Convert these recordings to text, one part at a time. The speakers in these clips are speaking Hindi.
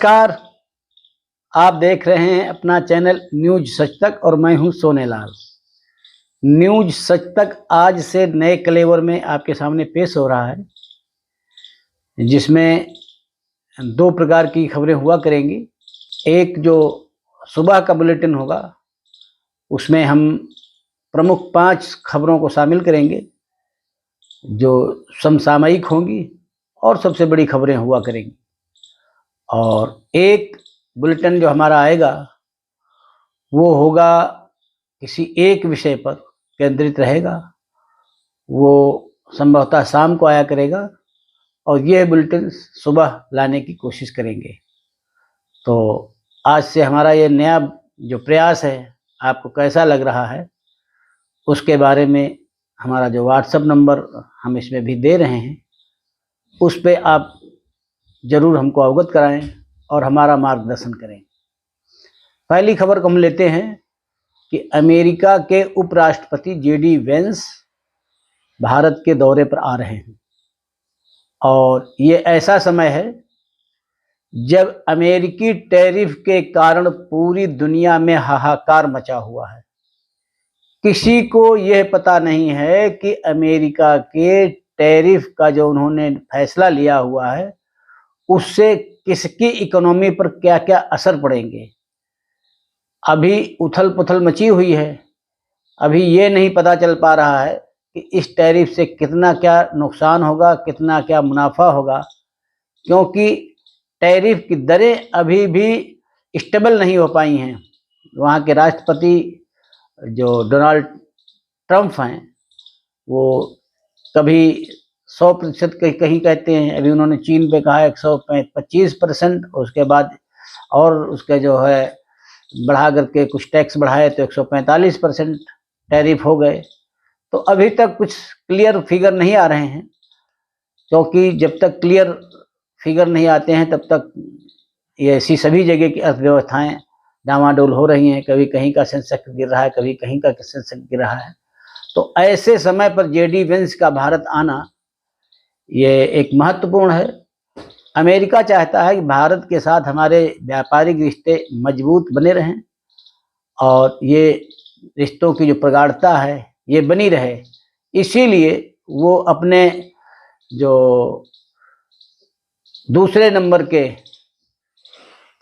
नमस्कार। आप देख रहे हैं अपना चैनल न्यूज सच तक और मैं हूं सोनेलाल। न्यूज सच तक आज से नए कलेवर में आपके सामने पेश हो रहा है, जिसमें दो प्रकार की खबरें हुआ करेंगी। एक जो सुबह का बुलेटिन होगा, उसमें हम प्रमुख 5 खबरों को शामिल करेंगे जो समसामयिक होंगी और सबसे बड़ी खबरें हुआ करेंगी। और एक बुलेटिन जो हमारा आएगा वो होगा किसी एक विषय पर केंद्रित रहेगा, वो संभवतः शाम को आया करेगा और यह बुलेटिन सुबह लाने की कोशिश करेंगे। तो आज से हमारा ये नया जो प्रयास है आपको कैसा लग रहा है, उसके बारे में हमारा जो व्हाट्सएप नंबर हम इसमें भी दे रहे हैं, उस पे आप ज़रूर हमको अवगत कराएं और हमारा मार्गदर्शन करें। पहली खबर को हम लेते हैं कि अमेरिका के उपराष्ट्रपति जेडी वेंस भारत के दौरे पर आ रहे हैं और ये ऐसा समय है जब अमेरिकी टैरिफ के कारण पूरी दुनिया में हाहाकार मचा हुआ है। किसी को यह पता नहीं है कि अमेरिका के टैरिफ का जो उन्होंने फैसला लिया हुआ है उससे किसकी इकोनॉमी पर क्या क्या असर पड़ेंगे। अभी उथल पुथल मची हुई है। अभी ये नहीं पता चल पा रहा है कि इस टैरिफ से कितना क्या नुकसान होगा, कितना क्या मुनाफा होगा, क्योंकि टैरिफ की दरें अभी भी स्टेबल नहीं हो पाई हैं। वहाँ के राष्ट्रपति जो डोनाल्ड ट्रंप हैं, वो कभी 100% कहीं कहते हैं, अभी उन्होंने चीन पे कहा 125%, उसके बाद और उसके जो है बढ़ा करके कुछ टैक्स बढ़ाए तो 145% टैरिफ हो गए। तो अभी तक कुछ क्लियर फिगर नहीं आ रहे हैं, क्योंकि जब तक क्लियर फिगर नहीं आते हैं तब तक ये ऐसी सभी जगह की अर्थव्यवस्थाएं डामाडोल हो रही हैं। कभी कहीं का सेंसेक्स गिर रहा है, कभी कहीं का सेंसेक्स गिर रहा है। तो ऐसे समय पर जेडी वेंस का भारत आना ये एक महत्वपूर्ण है। अमेरिका चाहता है कि भारत के साथ हमारे व्यापारिक रिश्ते मजबूत बने रहें और ये रिश्तों की जो प्रगाढ़ता है ये बनी रहे। इसीलिए वो अपने जो दूसरे नंबर के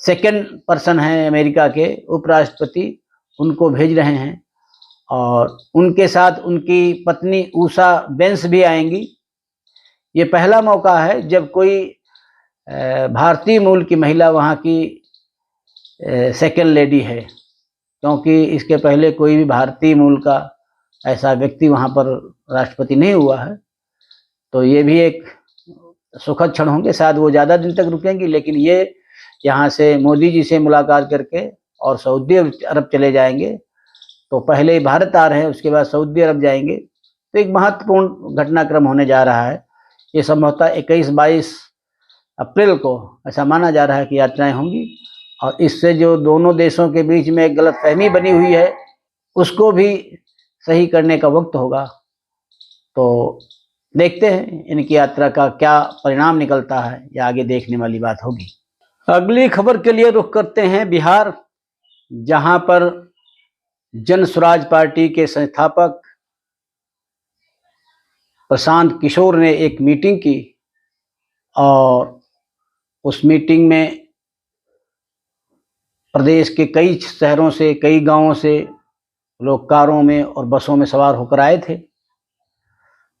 सेकंड पर्सन हैं अमेरिका के उपराष्ट्रपति, उनको भेज रहे हैं और उनके साथ उनकी पत्नी उषा वेंस भी आएंगी। ये पहला मौका है जब कोई भारतीय मूल की महिला वहाँ की सेकंड लेडी है, क्योंकि इसके पहले कोई भी भारतीय मूल का ऐसा व्यक्ति वहाँ पर राष्ट्रपति नहीं हुआ है। तो ये भी एक सुखद क्षण होंगे। शायद वो ज़्यादा दिन तक रुकेंगी, लेकिन ये यहाँ से मोदी जी से मुलाकात करके और सऊदी अरब चले जाएंगे। तो पहले ही भारत आ रहे हैं, उसके बाद सऊदी अरब जाएंगे। तो एक महत्वपूर्ण घटनाक्रम होने जा रहा है। ये संभवतः 21-22 अप्रैल को ऐसा माना जा रहा है कि यात्राएं होंगी और इससे जो दोनों देशों के बीच में एक गलतफहमी बनी हुई है उसको भी सही करने का वक्त होगा। तो देखते हैं इनकी यात्रा का क्या परिणाम निकलता है, या आगे देखने वाली बात होगी। अगली खबर के लिए रुख करते हैं बिहार, जहां पर जन स्वराज पार्टी के संस्थापक प्रशांत किशोर ने एक मीटिंग की और उस मीटिंग में प्रदेश के कई शहरों से, कई गांवों से लोग कारों में और बसों में सवार होकर आए थे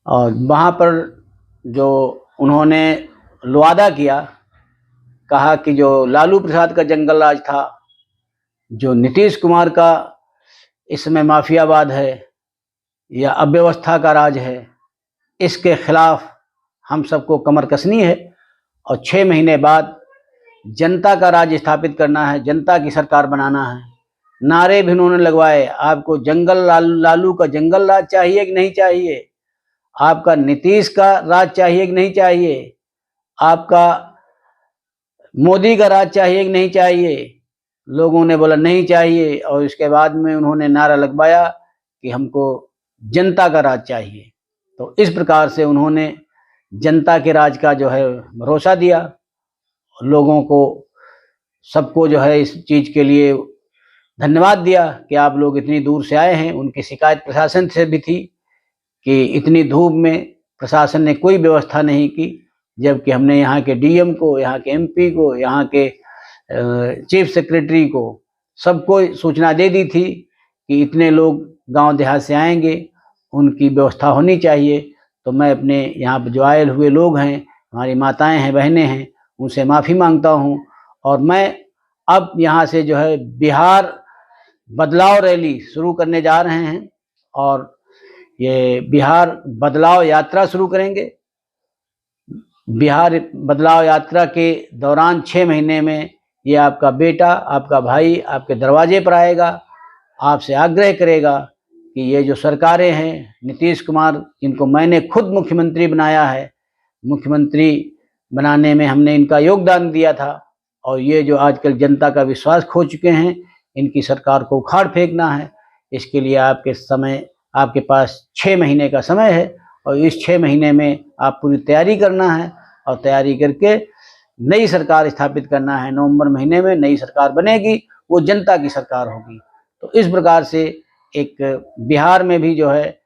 और वहाँ पर जो उन्होंने वादा किया, कहा कि जो लालू प्रसाद का जंगल राज था, जो नीतीश कुमार का इसमें माफियावाद है या अव्यवस्था का राज है, इसके खिलाफ हम सबको कमर कसनी है और 6 महीने बाद जनता का राज स्थापित करना है, जनता की सरकार बनाना है। नारे भी उन्होंने लगवाए, आपको जंगल लालू का जंगल राज चाहिए कि नहीं चाहिए, आपका नीतीश का राज चाहिए कि नहीं चाहिए, आपका मोदी का राज चाहिए कि नहीं चाहिए। लोगों ने बोला नहीं चाहिए और इसके बाद में उन्होंने नारा लगवाया कि हमको जनता का राज चाहिए। तो इस प्रकार से उन्होंने जनता के राज का जो है भरोसा दिया, लोगों को सबको जो है इस चीज़ के लिए धन्यवाद दिया कि आप लोग इतनी दूर से आए हैं। उनकी शिकायत प्रशासन से भी थी कि इतनी धूप में प्रशासन ने कोई व्यवस्था नहीं की, जबकि हमने यहाँ के डीएम को, यहाँ के एमपी को, यहाँ के चीफ सेक्रेटरी को सबको सूचना दे दी थी कि इतने लोग गांव देहात से आएंगे, उनकी व्यवस्था होनी चाहिए। तो मैं अपने यहाँ पर जो आए हुए लोग हैं, हमारी माताएं हैं, बहनें हैं, उनसे माफ़ी मांगता हूँ। और मैं अब यहाँ से जो है बिहार बदलाव रैली शुरू करने जा रहे हैं और ये बिहार बदलाव यात्रा शुरू करेंगे। बिहार बदलाव यात्रा के दौरान 6 महीने में ये आपका बेटा, आपका भाई आपके दरवाजे पर आएगा, आपसे आग्रह करेगा कि ये जो सरकारें हैं, नीतीश कुमार जिनको मैंने खुद मुख्यमंत्री बनाया है, मुख्यमंत्री बनाने में हमने इनका योगदान दिया था, और ये जो आजकल जनता का विश्वास खो चुके हैं, इनकी सरकार को उखाड़ फेंकना है। इसके लिए आपके पास 6 महीने का समय है, और इस 6 महीने में आप पूरी तैयारी करना है, और तैयारी करके नई सरकार स्थापित करना है। नवंबर महीने में नई सरकार बनेगी, वो जनता की सरकार होगी। तो इस प्रकार से एक बिहार में भी जो है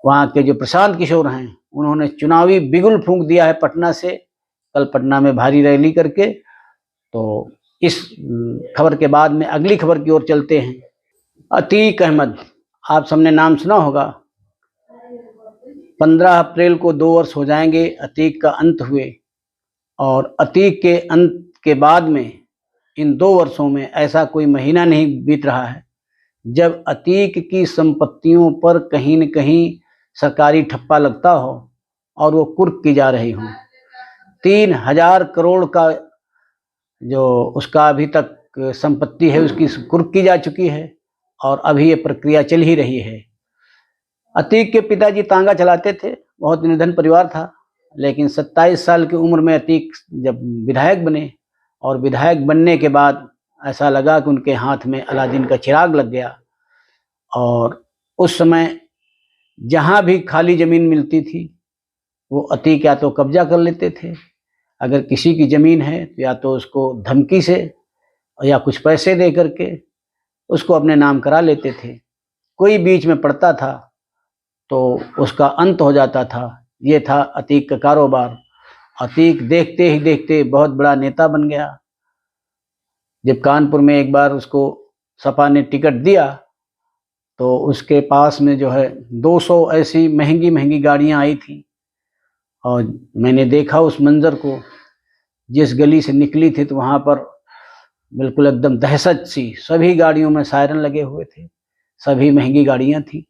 वहाँ के जो प्रशांत किशोर हैं, उन्होंने चुनावी बिगुल फूंक दिया है पटना से, कल पटना में भारी रैली करके। तो इस खबर के बाद में अगली खबर की ओर चलते हैं। अतीक अहमद, आप सबने नाम सुना होगा। 15 अप्रैल को 2 वर्ष हो जाएंगे अतीक का अंत हुए, और अतीक के अंत के बाद में इन 2 वर्षों में ऐसा कोई महीना नहीं बीत रहा है जब अतीक की संपत्तियों पर कहीं न कहीं सरकारी ठप्पा लगता हो और वो कुर्क की जा रही हो। 3000 करोड़ का जो उसका अभी तक संपत्ति है, उसकी कुर्क की जा चुकी है, और अभी ये प्रक्रिया चल ही रही है। अतीक के पिताजी तांगा चलाते थे, बहुत निर्धन परिवार था, लेकिन 27 साल की उम्र में अतीक जब विधायक बने, और विधायक बनने के बाद ऐसा लगा कि उनके हाथ में अलादीन का चिराग लग गया। और उस समय जहाँ भी खाली ज़मीन मिलती थी, वो अतीक या तो कब्जा कर लेते थे, अगर किसी की ज़मीन है तो या तो उसको धमकी से या कुछ पैसे दे करके उसको अपने नाम करा लेते थे। कोई बीच में पड़ता था तो उसका अंत हो जाता था। ये था अतीक का कारोबार। अतीक देखते ही देखते बहुत बड़ा नेता बन गया। जब कानपुर में एक बार उसको सपा ने टिकट दिया, तो उसके पास में जो है 200 ऐसी महंगी महंगी गाड़ियां आई थी, और मैंने देखा उस मंजर को। जिस गली से निकली थी तो वहाँ पर बिल्कुल एकदम दहशत सी, सभी गाड़ियों में सायरन लगे हुए थे, सभी महंगी गाड़ियां थी।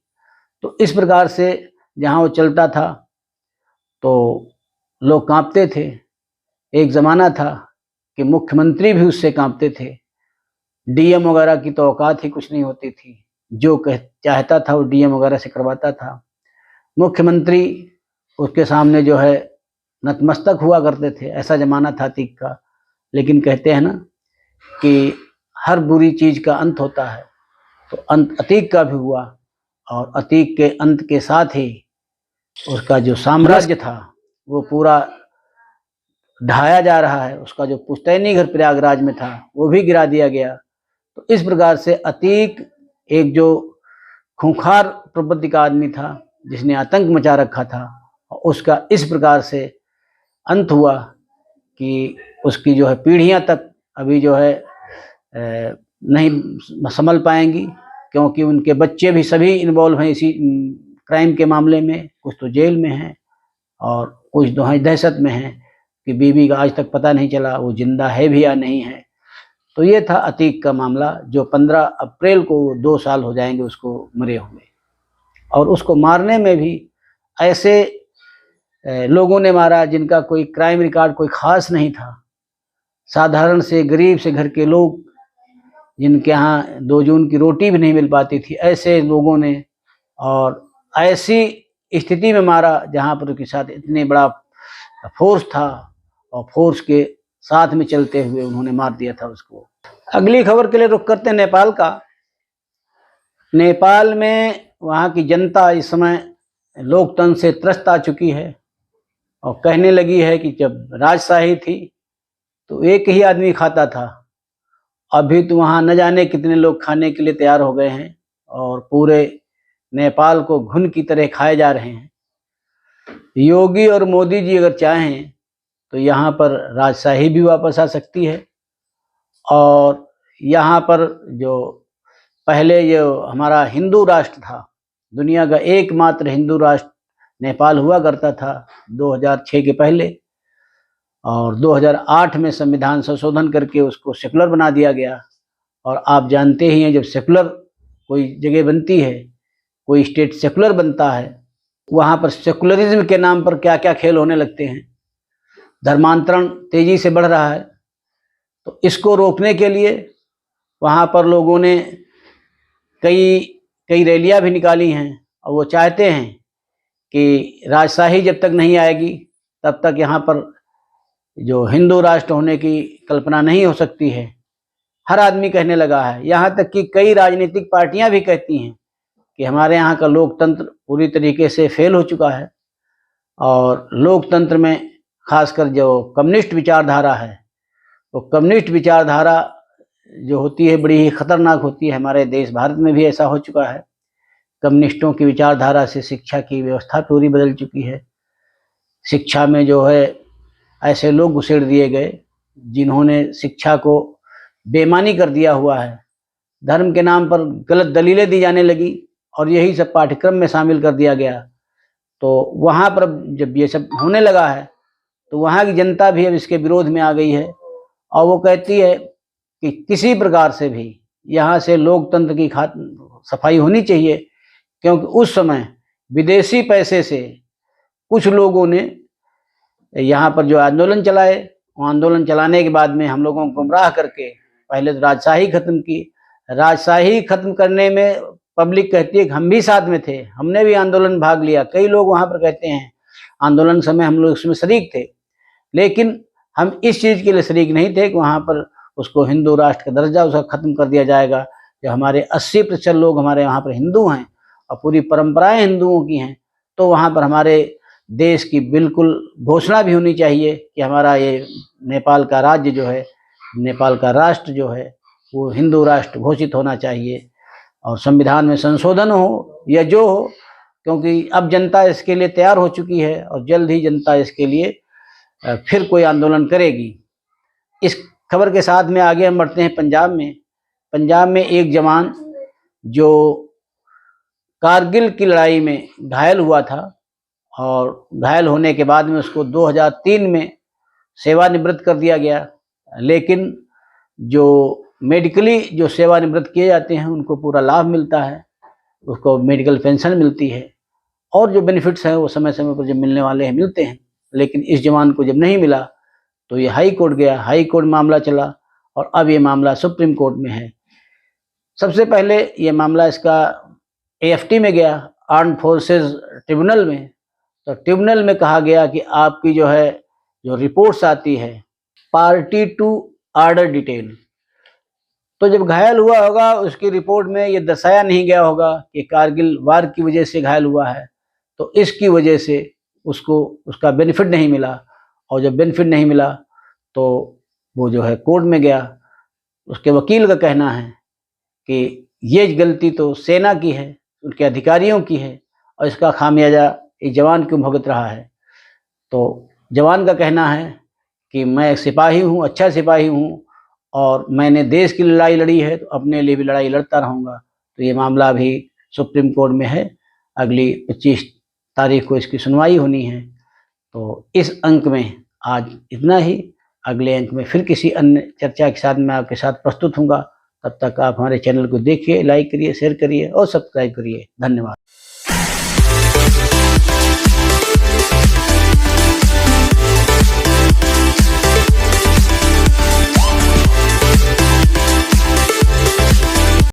तो इस प्रकार से जहाँ वो चलता था तो लोग कांपते थे। एक ज़माना था कि मुख्यमंत्री भी उससे कांपते थे। डीएम वगैरह की तो औकात ही कुछ नहीं होती थी, जो चाहता था वो डीएम वगैरह से करवाता था। मुख्यमंत्री उसके सामने जो है नतमस्तक हुआ करते थे, ऐसा ज़माना था अतीक का। लेकिन कहते हैं ना कि हर बुरी चीज़ का अंत होता है, तो अंत अतीक का भी हुआ, और अतीक के अंत के साथ ही उसका जो साम्राज्य था वो पूरा ढाया जा रहा है। उसका जो पुश्तैनी घर प्रयागराज में था वो भी गिरा दिया गया। तो इस प्रकार से अतीक एक जो खूंखार प्रवृत्ति का आदमी था, जिसने आतंक मचा रखा था, उसका इस प्रकार से अंत हुआ कि उसकी जो है पीढ़ियां तक अभी जो है नहीं संभल पाएंगी, क्योंकि उनके बच्चे भी सभी इन्वॉल्व हैं इसी क्राइम के मामले में। कुछ तो जेल में हैं और कुछ तो हैं दहशत में हैं कि बीवी का आज तक पता नहीं चला वो जिंदा है भी या नहीं है। तो ये था अतीक का मामला, जो 15 अप्रैल को 2 साल हो जाएंगे उसको मरे हुए। और उसको मारने में भी ऐसे लोगों ने मारा जिनका कोई क्राइम रिकॉर्ड कोई खास नहीं था। साधारण से गरीब से घर के लोग, जिनके यहाँ 2 जून की रोटी भी नहीं मिल पाती थी, ऐसे लोगों ने, और ऐसी स्थिति में मारा जहाँ पर उसके साथ इतने बड़ा फोर्स था, और फोर्स के साथ में चलते हुए उन्होंने मार दिया था उसको। अगली खबर के लिए रुख करते हैं नेपाल का। नेपाल में वहाँ की जनता इस समय लोकतंत्र से त्रस्त आ चुकी है, और कहने लगी है कि जब राजशाही थी तो एक ही आदमी खाता था। अभी तो वहाँ न जाने कितने लोग खाने के लिए तैयार हो गए हैं और पूरे नेपाल को घुन की तरह खाए जा रहे हैं। योगी और मोदी जी अगर चाहें तो यहाँ पर राजशाही भी वापस आ सकती है और यहाँ पर जो पहले जो हमारा हिंदू राष्ट्र था, दुनिया का एकमात्र हिंदू राष्ट्र नेपाल हुआ करता था 2006 के पहले, और 2008 में संविधान संशोधन करके उसको सेकुलर बना दिया गया। और आप जानते ही हैं, जब सेकुलर कोई जगह बनती है, कोई स्टेट सेकुलर बनता है, वहाँ पर सेकुलरिज्म के नाम पर क्या क्या खेल होने लगते हैं। धर्मांतरण तेजी से बढ़ रहा है, तो इसको रोकने के लिए वहाँ पर लोगों ने कई रैलियाँ भी निकाली हैं और वो चाहते हैं कि राजशाही जब तक नहीं आएगी तब तक यहाँ पर जो हिंदू राष्ट्र होने की कल्पना नहीं हो सकती है। हर आदमी कहने लगा है, यहाँ तक कि कई राजनीतिक पार्टियां भी कहती हैं कि हमारे यहाँ का लोकतंत्र पूरी तरीके से फेल हो चुका है और लोकतंत्र में खासकर जो कम्युनिस्ट विचारधारा है, तो कम्युनिस्ट विचारधारा जो होती है बड़ी ही खतरनाक होती है। हमारे देश भारत में भी ऐसा हो चुका है। कम्युनिस्टों की विचारधारा से शिक्षा की व्यवस्था पूरी बदल चुकी है। शिक्षा में जो है ऐसे लोग घुसेड़ दिए गए जिन्होंने शिक्षा को बेईमानी कर दिया हुआ है। धर्म के नाम पर गलत दलीलें दी जाने लगी और यही सब पाठ्यक्रम में शामिल कर दिया गया। तो वहाँ पर जब ये सब होने लगा है तो वहाँ की जनता भी अब इसके विरोध में आ गई है और वो कहती है कि किसी प्रकार से भी यहाँ से लोकतंत्र की सफाई होनी चाहिए, क्योंकि उस समय विदेशी पैसे से कुछ लोगों ने यहाँ पर जो आंदोलन चलाए, वो आंदोलन चलाने के बाद में हम लोगों को गुमराह करके पहले तो राजशाही खत्म की। राजशाही खत्म करने में पब्लिक कहती है कि हम भी साथ में थे, हमने भी आंदोलन भाग लिया। कई लोग वहाँ पर कहते हैं आंदोलन समय हम लोग उसमें शरीक थे, लेकिन हम इस चीज़ के लिए शरीक नहीं थे कि वहाँ पर उसको हिंदू राष्ट्र का दर्जा उसका ख़त्म कर दिया जाएगा। जो हमारे 80% लोग हमारे वहाँ पर हिंदू हैं और पूरी परंपराएं हिंदुओं की हैं, तो वहाँ पर हमारे देश की बिल्कुल घोषणा भी होनी चाहिए कि हमारा ये नेपाल का राज्य जो है, नेपाल का राष्ट्र जो है वो हिंदू राष्ट्र घोषित होना चाहिए और संविधान में संशोधन हो या जो हो, क्योंकि अब जनता इसके लिए तैयार हो चुकी है और जल्द ही जनता इसके लिए फिर कोई आंदोलन करेगी। इस खबर के साथ में आगे हम बढ़ते हैं पंजाब में एक जवान जो कारगिल की लड़ाई में घायल हुआ था और घायल होने के बाद में उसको 2003 में सेवानिवृत्त कर दिया गया, लेकिन जो मेडिकली जो सेवानिवृत्त किए जाते हैं उनको पूरा लाभ मिलता है, उसको मेडिकल पेंशन मिलती है और जो बेनिफिट्स हैं वो समय समय पर जब मिलने वाले हैं मिलते हैं। लेकिन इस जवान को जब नहीं मिला तो ये हाई कोर्ट गया, हाई कोर्ट मामला चला और अब ये मामला सुप्रीम कोर्ट में है। सबसे पहले ये मामला इसका AFT में गया, आर्म्ड फोर्सेस ट्रिब्यूनल में। तो ट्रिब्यूनल में कहा गया कि आपकी जो है जो रिपोर्ट्स आती है पार्टी टू ऑर्डर डिटेल, तो जब घायल हुआ होगा उसकी रिपोर्ट में ये दर्शाया नहीं गया होगा कि कारगिल वार की वजह से घायल हुआ है, तो इसकी वजह से उसको उसका बेनिफिट नहीं मिला। और जब बेनिफिट नहीं मिला तो वो जो है कोर्ट में गया। उसके वकील का कहना है कि ये गलती तो सेना की है, उनके अधिकारियों की है और इसका खामियाजा इस जवान क्यों भुगत रहा है। तो जवान का कहना है कि मैं एक सिपाही हूँ, अच्छा सिपाही हूँ और मैंने देश की लड़ाई लड़ी है तो अपने लिए भी लड़ाई लड़ता रहूँगा। तो ये मामला अभी सुप्रीम कोर्ट में है, अगली 25 तारीख को इसकी सुनवाई होनी है। तो इस अंक में आज इतना ही, अगले अंक में फिर किसी अन्य चर्चा के साथ मैं आपके साथ प्रस्तुत हूँगा। तब तक आप हमारे चैनल को देखिए, लाइक करिए, शेयर करिए और सब्सक्राइब करिए। धन्यवाद।